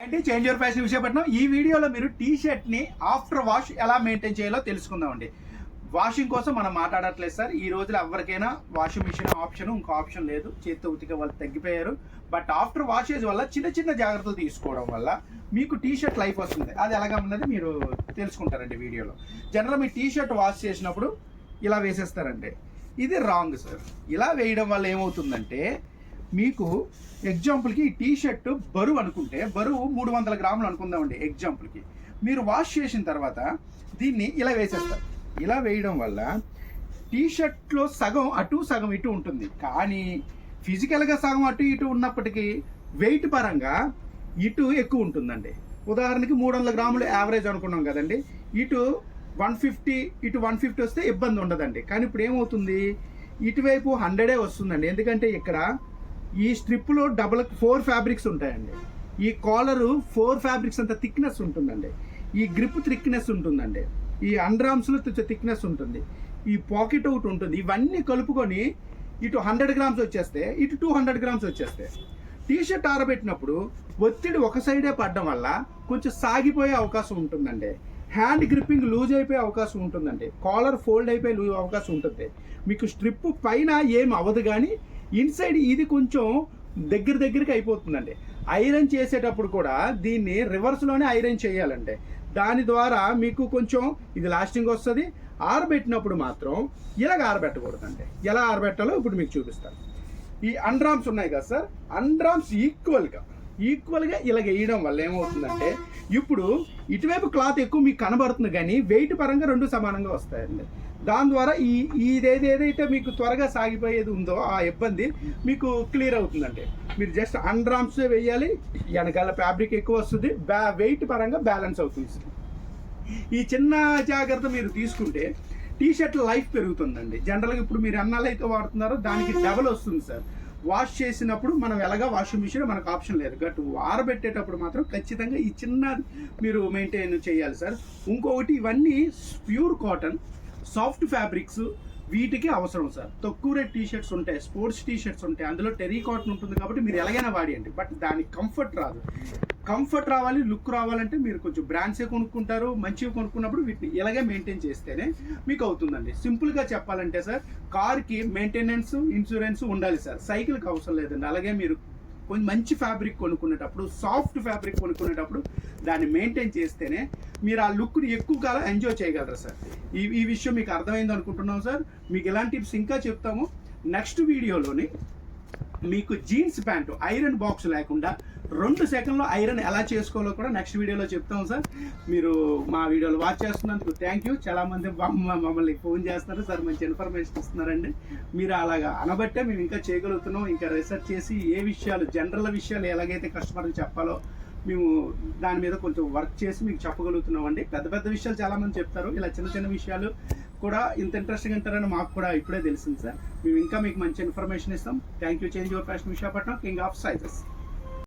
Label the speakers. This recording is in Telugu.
Speaker 1: అంటే చేంజ్ యువర్ ఫ్యాషన్ విశాఖపట్నం. ఈ వీడియోలో మీరు టీ షర్ట్ని ఆఫ్టర్ వాష్ ఎలా మెయింటైన్ చేయాలో తెలుసుకుందామండి. వాషింగ్ కోసం మనం మాట్లాడట్లేదు సార్. ఈ రోజులో ఎవరికైనా వాషింగ్ మిషన్ ఆప్షన్, ఇంకో ఆప్షన్ లేదు. చేతితో ఉతికే వాళ్ళు తగ్గిపోయారు. బట్ ఆఫ్టర్ వాషేజ్ వల్ల చిన్న చిన్న జాగ్రత్తలు తీసుకోవడం వల్ల మీకు టీ షర్ట్ లైఫ్ వస్తుంది. అది ఎలాగా ఉన్నది మీరు తెలుసుకుంటారండి వీడియోలో. జనరల్ మీ టీ షర్ట్ వాష్ చేసినప్పుడు ఇలా వేసేస్తారండి. ఇది రాంగ్ సార్. ఇలా వేయడం వల్ల ఏమవుతుందంటే మీకు ఎగ్జాంపుల్కి ఈ టీ షర్ట్ బరువు అనుకుంటే, బరువు 300 గ్రాములు అనుకుందామండి ఎగ్జాంపుల్కి. మీరు వాష్ చేసిన తర్వాత దీన్ని ఇలా వేసేస్తారు. ఇలా వేయడం వల్ల టీ షర్ట్లో సగం అటు సగం ఇటు ఉంటుంది. కానీ ఫిజికల్గా సగం అటు ఇటు ఉన్నప్పటికీ వెయిట్ పరంగా ఇటు ఎక్కువ ఉంటుందండి. ఉదాహరణకి 300 గ్రాములు యావరేజ్ అనుకున్నాం కదండి. ఇటు 150, ఇటు 150 వస్తే ఇబ్బంది ఉండదండి. కానీ ఇప్పుడు ఏమవుతుంది, ఇటువైపు 100 వస్తుందండి. ఎందుకంటే ఇక్కడ ఈ స్ట్రిప్లో 4 ఫ్యాబ్రిక్స్ ఉంటాయండి. ఈ కాలరు 4 ఫ్యాబ్రిక్స్ అంత థిక్నెస్ ఉంటుందండి. ఈ గ్రిప్ థిక్నెస్ ఉంటుందండి. ఈ అండర్ ఆర్మ్స్లో థిక్నెస్ ఉంటుంది. ఈ పాకెట్ అవుట్ ఉంటుంది. ఇవన్నీ కలుపుకొని ఇటు 100 గ్రామ్స్ వచ్చేస్తే, ఇటు 200 గ్రామ్స్ వచ్చేస్తాయి. టీ షర్ట్ ఆరబెట్టినప్పుడు ఒత్తిడి ఒక సైడే పడడం వల్ల కొంచెం సాగిపోయే అవకాశం ఉంటుందండి. హ్యాండ్ గ్రిప్పింగ్ లూజ్ అయిపోయే అవకాశం ఉంటుందండి. కాలర్ ఫోల్డ్ అయిపోయే అవకాశం ఉంటుంది. మీకు స్ట్రిప్ పైన ఏం అవ్వదు, కానీ ఇన్సైడ్ ఇది కొంచెం దగ్గరికి అయిపోతుందండి. ఐరన్ చేసేటప్పుడు కూడా దీన్ని రివర్స్లోనే ఐరన్ చేయాలండి. దాని ద్వారా మీకు కొంచెం ఇది లాస్టింగ్ వస్తుంది. ఆరబెట్టినప్పుడు మాత్రం ఇలాగ ఆరబెట్టకూడదండి. ఎలా ఆరబెట్టాలో ఇప్పుడు మీకు చూపిస్తాను. ఈ అండర్ ఆర్మ్స్ ఉన్నాయి కదా సార్, అండర్ ఆర్మ్స్ ఈక్వల్గా ఇలాగ వేయడం వల్ల ఏమవుతుందంటే ఇప్పుడు ఇటువైపు క్లాత్ ఎక్కువ మీకు కనబడుతుంది, కానీ వెయిట్ పరంగా రెండు సమానంగా వస్తాయండి. దాని ద్వారా ఏదైతే మీకు త్వరగా సాగిపోయేది ఉందో ఆ ఇబ్బంది మీకు క్లియర్ అవుతుందండి. మీరు జస్ట్ అండర్ ఆర్మ్స్ వేయాలి, వెనకాల ఫ్యాబ్రిక్ ఎక్కువ వస్తుంది, వెయిట్ పరంగా బ్యాలెన్స్ అవుతుంది. ఈ చిన్న జాగ్రత్త మీరు తీసుకుంటే టీ షర్ట్ లైఫ్ పెరుగుతుందండి. జనరల్గా ఇప్పుడు మీరు ఎన్నాళ్ళు అయితే వాడుతున్నారో దానికి డబల్ వస్తుంది సార్. వాష్ చేసినప్పుడు మనం ఎలాగా వాషింగ్ మిషన్ మనకు ఆప్షన్ లేదు, బట్ ఆరబెట్టేటప్పుడు మాత్రం ఖచ్చితంగా ఈ చిన్న మీరు మెయింటైన్ చేయాలి సార్. ఇంకొకటి, ఇవన్నీ ప్యూర్ కాటన్ సాఫ్ట్ ఫ్యాబ్రిక్స్ వీటికి అవసరం సార్. తక్కువ రేట్ టీ షర్ట్స్ ఉంటాయి, స్పోర్ట్స్ టీ షర్ట్స్ ఉంటాయి, అందులో టెరీ కాటన్ ఉంటుంది కాబట్టి మీరు ఎలాగైనా వాడియండి. బట్ దానికి కంఫర్ట్ రాదు. కంఫర్ట్ రావాలి, లుక్ రావాలంటే మీరు కొంచెం బ్రాండ్సే కొనుక్కుంటారు. మంచిగా కొనుక్కున్నప్పుడు వీటిని ఇలాగే మెయింటైన్ చేస్తేనే మీకు అవుతుందండి. సింపుల్గా చెప్పాలంటే సార్, కార్కి మెయింటెనెన్స్, ఇన్సూరెన్స్ ఉండాలి సార్. సైకిల్కి అవసరం లేదండి. అలాగే మీరు కొంచెం మంచి ఫ్యాబ్రిక్ కొనుక్కునేటప్పుడు, సాఫ్ట్ ఫ్యాబ్రిక్ కొనుక్కునేటప్పుడు దాన్ని మెయింటైన్ చేస్తేనే మీరు ఆ లుక్ని ఎక్కువ కాలం ఎంజాయ్ చేయగలరు సార్. ఈ విషయం మీకు అర్థమైంది అనుకుంటున్నాం సార్. మీకు ఎలాంటి టిప్స్ ఇంకా చెప్తాము నెక్స్ట్ వీడియోలోని. మీకు జీన్స్ ప్యాంటు ఐరన్ బాక్స్ లేకుండా 2 సెకండ్లో ఐరన్ ఎలా చేసుకోవాలో కూడా నెక్స్ట్ వీడియోలో చెప్తాం సార్. మీరు మా వీడియోలో వాచ్ చేస్తున్నందుకు థ్యాంక్ యూ. చాలామంది మమ్మల్ని ఫోన్ చేస్తున్నారు సార్, మంచి ఇన్ఫర్మేషన్ ఇస్తున్నారండి. మీరు అలాగా అనబట్టే మేము ఇంకా చేయగలుగుతున్నాం. ఇంకా రీసెర్చ్ చేసి ఏ విషయాలు, జనరల్ విషయాలు ఎలాగైతే కస్టమర్కి చెప్పాలో మేము దాని మీద కొంచెం వర్క్ చేసి మీకు చెప్పగలుగుతున్నాం అండి. పెద్ద విషయాలు చాలామంది చెప్తారు, ఇలా చిన్న విషయాలు కూడా ఇంత ఇంట్రెస్టింగ్ ఉంటారని మాకు కూడా ఇప్పుడే తెలిసింది సార్. మేము ఇంకా మీకు మంచి ఇన్ఫర్మేషన్ ఇస్తాం. Thank you. Change your fashion Visakhapatnam, king of sizes.